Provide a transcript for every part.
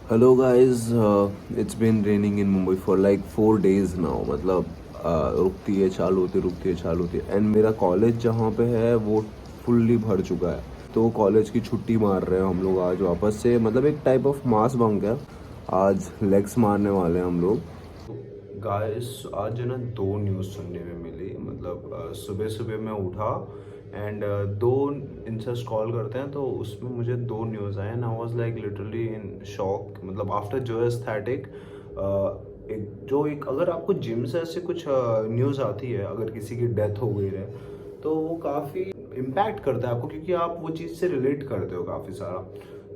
Hello guys, it's been raining in Mumbai for like 4 days now. मतलब रुकती है चालू होती, रुकती है चालू होती है। एंड मेरा कॉलेज जहाँ पे है वो फुल्ली भर चुका है, तो कॉलेज की छुट्टी मार रहे हैं हम लोग आज वापस से। मतलब एक टाइप ऑफ मास बंक है। आज लेग्स मारने वाले हैं हम लोग। गाइस आज है ना, दो न्यूज़ सुनने में मिली। मतलब सुबह सुबह मैं उठा एंड दो इंस्टा स्क्रॉल करते हैं तो उसमें मुझे दो न्यूज़ आए and I was like literally in shock. मतलब आफ्टर जो एस्थेटिक, एक अगर आपको जिम से ऐसे कुछ न्यूज़ आती है, अगर किसी की डेथ हो गई है तो वो काफ़ी इम्पैक्ट करता है आपको, क्योंकि आप वो चीज़ से रिलेट करते हो काफ़ी सारा।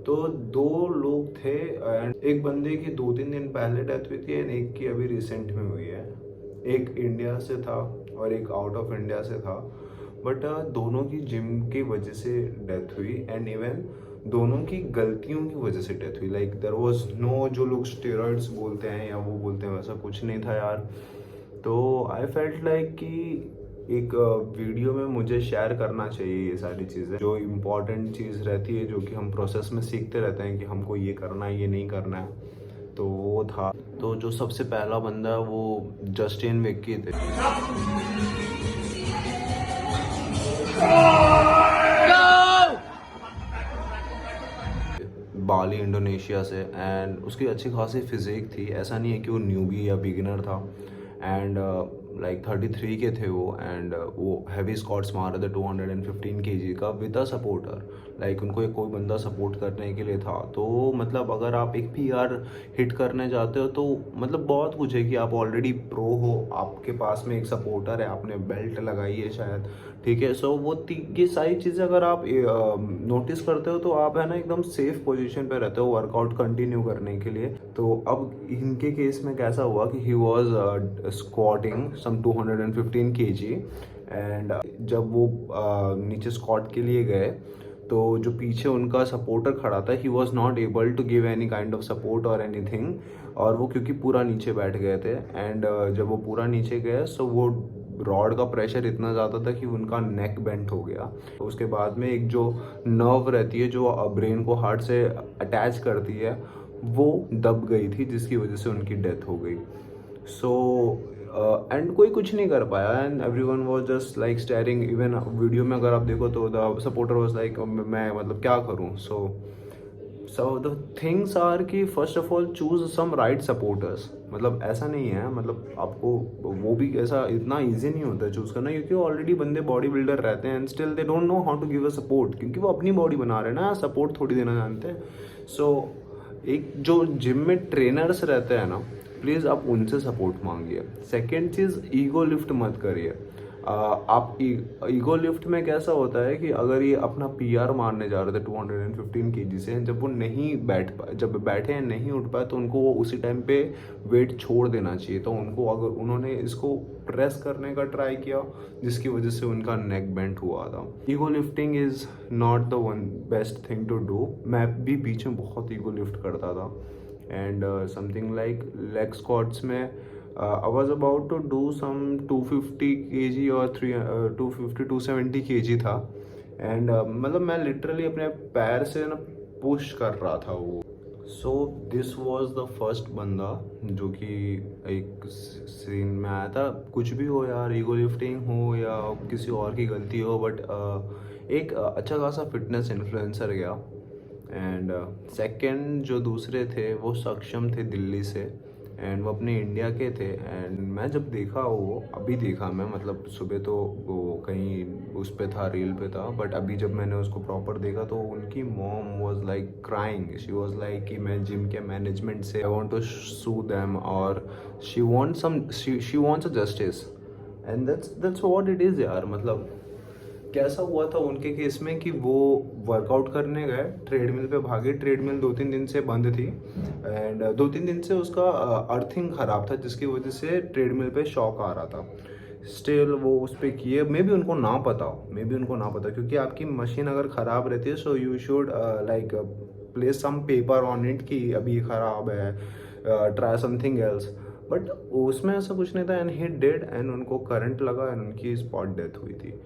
तो दो लोग थे एंड एक बंदे की 2-3 दिन पहले डेथ हुई थी एंड एक की अभी रिसेंट में हुई है। एक इंडिया से था और एक आउट ऑफ इंडिया से था। बट दोनों की जिम की वजह से डेथ हुई एंड इवन दोनों की गलतियों की वजह से डेथ हुई। लाइक देयर वाज नो, जो लोग स्टेरॉइड्स बोलते हैं या वो बोलते हैं, वैसा कुछ नहीं था यार। तो आई फेल्ट लाइक कि एक वीडियो में मुझे शेयर करना चाहिए ये सारी चीज़ें, जो इम्पोर्टेंट चीज़ रहती है, जो कि हम प्रोसेस में सीखते रहते हैं कि हमको ये करना है, ये नहीं करना है। तो वो था। तो जो सबसे पहला बंदा है वो जस्टिन विक्की थे। बाली इंडोनेशिया से। एंड उसकी अच्छी खासी फिजिक थी, ऐसा नहीं है कि वो न्यूबी या बिगिनर था। एंड लाइक 33 के थे वो। एंड वो हैवी स्क्वाट्स मार रहे थे 215 kg का विद अ सपोर्टर। लाइक उनको एक कोई बंदा सपोर्ट करने के लिए था। तो मतलब अगर आप एक PR हिट करने जाते हो तो मतलब बहुत कुछ है कि आप ऑलरेडी प्रो हो, आपके पास में एक सपोर्टर है, आपने बेल्ट लगाई है शायद, ठीक है। सो वो ये सारी चीज़ें अगर आप नोटिस करते हो तो आप है ना एकदम सेफ पोजीशन पे रहते हो वर्कआउट कंटिन्यू करने के लिए। तो अब इनके केस में कैसा हुआ कि he was squatting some 215 kg। And जब वो नीचे स्क्वाट के लिए गए तो जो पीछे उनका सपोर्टर खड़ा था, he was not able to give any kind of support और एनीथिंग। और वो क्योंकि पूरा नीचे बैठ गए थे एंड जब वो पूरा नीचे गए सो वो रॉड का प्रेशर इतना ज़्यादा था कि उनका नेक बेंट हो गया। उसके बाद में एक जो नर्व रहती है जो ब्रेन को हार्ट से अटैच करती है, वो दब गई थी, जिसकी वजह से उनकी डेथ हो गई। सो एंड कोई कुछ नहीं कर पाया and everyone was just like staring. Even video में अगर आप देखो तो द सपोर्टर वाज लाइक मैं मतलब क्या करूं। सो द थिंग्स आर कि first of all choose some right supporters. मतलब ऐसा नहीं है, मतलब आपको वो भी ऐसा इतना इजी नहीं होता है चूज करना, क्योंकि ऑलरेडी बंदे बॉडी बिल्डर रहते हैं and still they don't know how to give a support, क्योंकि वो अपनी बॉडी बना रहे हैं ना, सपोर्ट थोड़ी देना जानते हैं। सो एक जो जिम में ट्रेनर्स रहते हैं ना, प्लीज़ आप उनसे सपोर्ट मांगिए। सेकेंड चीज़, ईगो लिफ्ट मत करिए। आप ईगो लिफ्ट में कैसा होता है कि अगर ये अपना PR मारने जा रहे थे 215 kg से, जब वो नहीं बैठ पाए, जब बैठे हैं नहीं उठ पाए, तो उनको वो उसी टाइम पे वेट छोड़ देना चाहिए। तो उनको अगर उन्होंने इसको प्रेस करने का ट्राई किया, जिसकी वजह से उनका नेक बेंट हुआ था। Ego lifting is not the one best thing to do. मैं भी बीच में बहुत ईगो लिफ्ट करता था and something like leg squats में I was about to do some 250 kg और 250-270 kg था। एंड मतलब मैं लिटरली अपने पैर से ना पुश कर रहा था वो। So this was the first बंदा जो कि एक सीन में आया था। कुछ भी हो यार, ईगो लिफ्टिंग हो या किसी और की गलती हो, बट एक अच्छा खासा फिटनेस इन्फ्लुएंसर गया। एंड सेकंड जो दूसरे थे वो सक्षम थे दिल्ली से एंड वो अपने इंडिया के थे। एंड मैं जब देखा, वो अभी देखा मैं, मतलब सुबह तो वो कहीं उस पे था, रील पे था, बट अभी जब मैंने उसको प्रॉपर देखा तो उनकी mom was like crying. She was like कि मैं जिम के मैनेजमेंट से I want to sue them, और she wants a justice. And that's what it is यार। मतलब कैसा हुआ था उनके केस में कि वो वर्कआउट करने गए, ट्रेडमिल पे भागे। ट्रेडमिल 2-3 दिन से बंद थी एंड 2-3 दिन से उसका अर्थिंग ख़राब था, जिसकी वजह से ट्रेडमिल पे शॉक आ रहा था। स्टिल वो उस पर किए। मे भी उनको ना पता हो, मे भी उनको ना पता, क्योंकि आपकी मशीन अगर ख़राब रहती है so you should like place some paper on it कि अभी ये ख़राब है, ट्राई समथिंग एल्स। बट उसमें ऐसा कुछ नहीं था एंड ही डिड एंड उनको करंट लगा एंड उनकी स्पॉट डेथ हुई थी।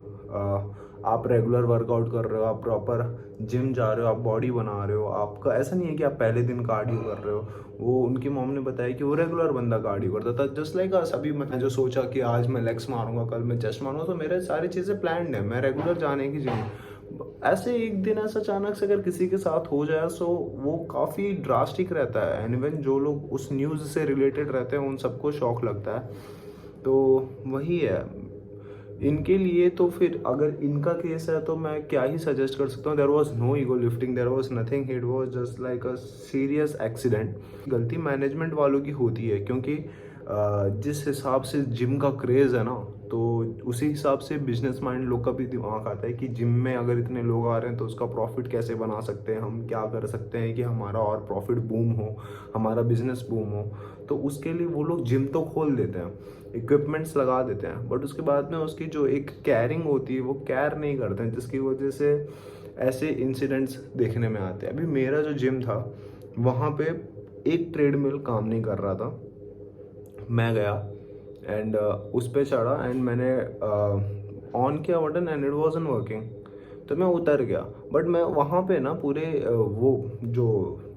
आप रेगुलर वर्कआउट कर रहे हो, आप प्रॉपर जिम जा रहे हो, आप बॉडी बना रहे हो, आपका ऐसा नहीं है कि आप पहले दिन कार्डियो कर रहे हो। वो उनकी मॉम ने बताया कि वो रेगुलर बंदा कार्डियो करता था, जस्ट लाइक अस। अभी मैं जो सोचा कि आज मैं लेग्स मारूंगा, कल मैं चेस्ट मारूंगा, तो मेरे सारी चीज़ें प्लान्ड है, मैं रेगुलर जाने की जिम। ऐसे एक दिन ऐसा अचानक से अगर किसी के साथ हो जाए सो वो काफ़ी ड्रास्टिक रहता है, एंड इवन जो लोग उस न्यूज़ से रिलेटेड रहते हैं उन सबको शॉक लगता है। तो वही है इनके लिए। तो फिर अगर इनका केस है तो मैं क्या ही सजेस्ट कर सकता हूँ। There was no ego lifting, there was nothing, it was just like a serious accident. गलती मैनेजमेंट वालों की होती है, क्योंकि जिस हिसाब से जिम का क्रेज़ है ना, तो उसी हिसाब से बिजनेस माइंड लोग का भी दिमाग आता है कि जिम में अगर इतने लोग आ रहे हैं तो उसका प्रॉफिट कैसे बना सकते हैं, हम क्या कर सकते हैं कि हमारा और प्रॉफिट बूम हो, हमारा बिजनेस बूम हो। तो उसके लिए वो लोग जिम तो खोल देते हैं, इक्विपमेंट्स लगा देते हैं, बट उसके बाद में उसकी जो एक कैरिंग होती है वो केयर नहीं करते हैं, जिसकी वजह से ऐसे इंसिडेंट्स देखने में आते हैं। अभी मेरा जो जिम था वहाँ पे एक ट्रेडमिल काम नहीं कर रहा था। मैं गया एंड उस पर चढ़ा एंड मैंने ऑन किया button and it wasn't working. तो मैं उतर गया, बट मैं वहाँ पे ना पूरे वो जो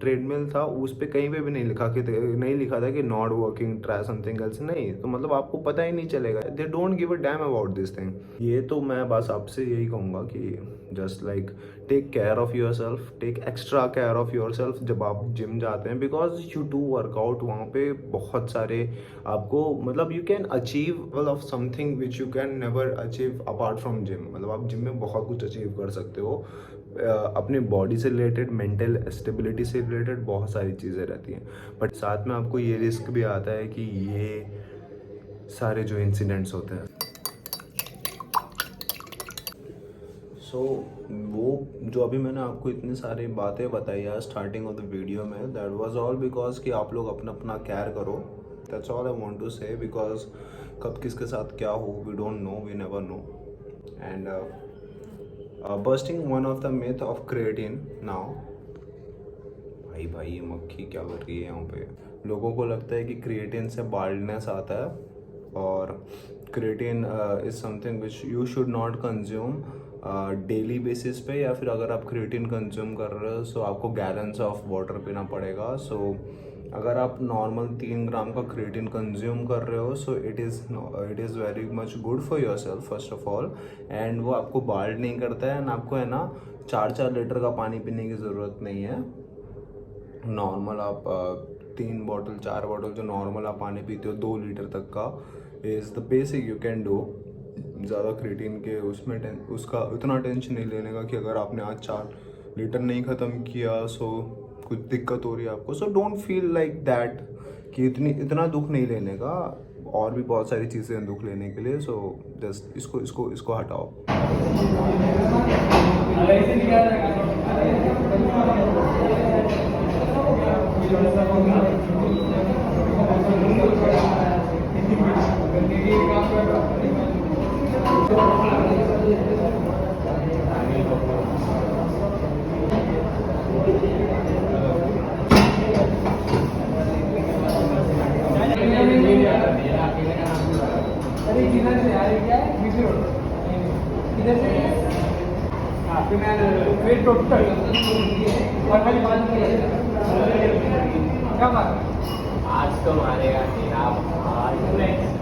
ट्रेडमिल था उस पर कहीं पे भी नहीं लिखा था कि not working, try something else. नहीं, तो मतलब आपको पता ही नहीं चलेगा। They don't give a damn about this thing. ये तो मैं बस आपसे यही कहूँगा कि just like take care of your self, take extra care of your self जब आप जिम जाते हैं, बिकॉज यू डू वर्कआउट। वहाँ पे बहुत सारे आपको मतलब you can achieve of something which you can never achieve apart from gym. मतलब आप जिम में बहुत कुछ अचीव कर सकते हो, अपने बॉडी से रिलेटेड, मेंटल स्टेबिलिटी से रिलेटेड बहुत सारी चीज़ें रहती हैं। बट साथ में आपको ये रिस्क भी आता है कि ये सारे जो इंसिडेंट्स होते हैं, सो वो जो अभी मैंने आपको इतनी सारी बातें बताई है स्टार्टिंग ऑफ द वीडियो में, दैट वाज ऑल बिकॉज कि आप लोग अपना अपना केयर करो। That's all I want to say, because कब किसके साथ क्या हो we don't know, we never know. And busting one of the myth of creatine now. भाई ये मक्खी क्या कर रही है यहाँ पे। लोगों को लगता है कि क्रिएटिन से बाल्डनेस आता है, और creatine is something which you should not consume daily basis पे, या फिर अगर आप क्रिएटिन कंज्यूम कर रहे हो सो आपको गैलन्स ऑफ वाटर पीना पड़ेगा। सो अगर आप नॉर्मल 3 ग्राम का क्रिएटिन कंज्यूम कर रहे हो so it is very much good for your self first of all, and वो आपको बाल्ड नहीं करता है, एंड आपको है ना 4-4 लीटर का पानी पीने की ज़रूरत नहीं है। नॉर्मल आप 3 बॉटल 4 बॉटल जो नॉर्मल आप पानी पीते हो 2 लीटर तक का is the basic you can do. ज़्यादा क्रिएटिन के उसमें उसका उतना टेंशन नहीं लेने का कि अगर आपने आज 4 लीटर नहीं ख़त्म किया सो कुछ दिक्कत हो रही है आपको। So don't feel like that कि इतना दुख नहीं लेने का, और भी बहुत सारी चीज़ें हैं दुख लेने के लिए। सो जस्ट इसको हटाओ। आज तो मारेगा तेरा आज मारेगा।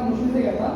मुश्किल से गया था।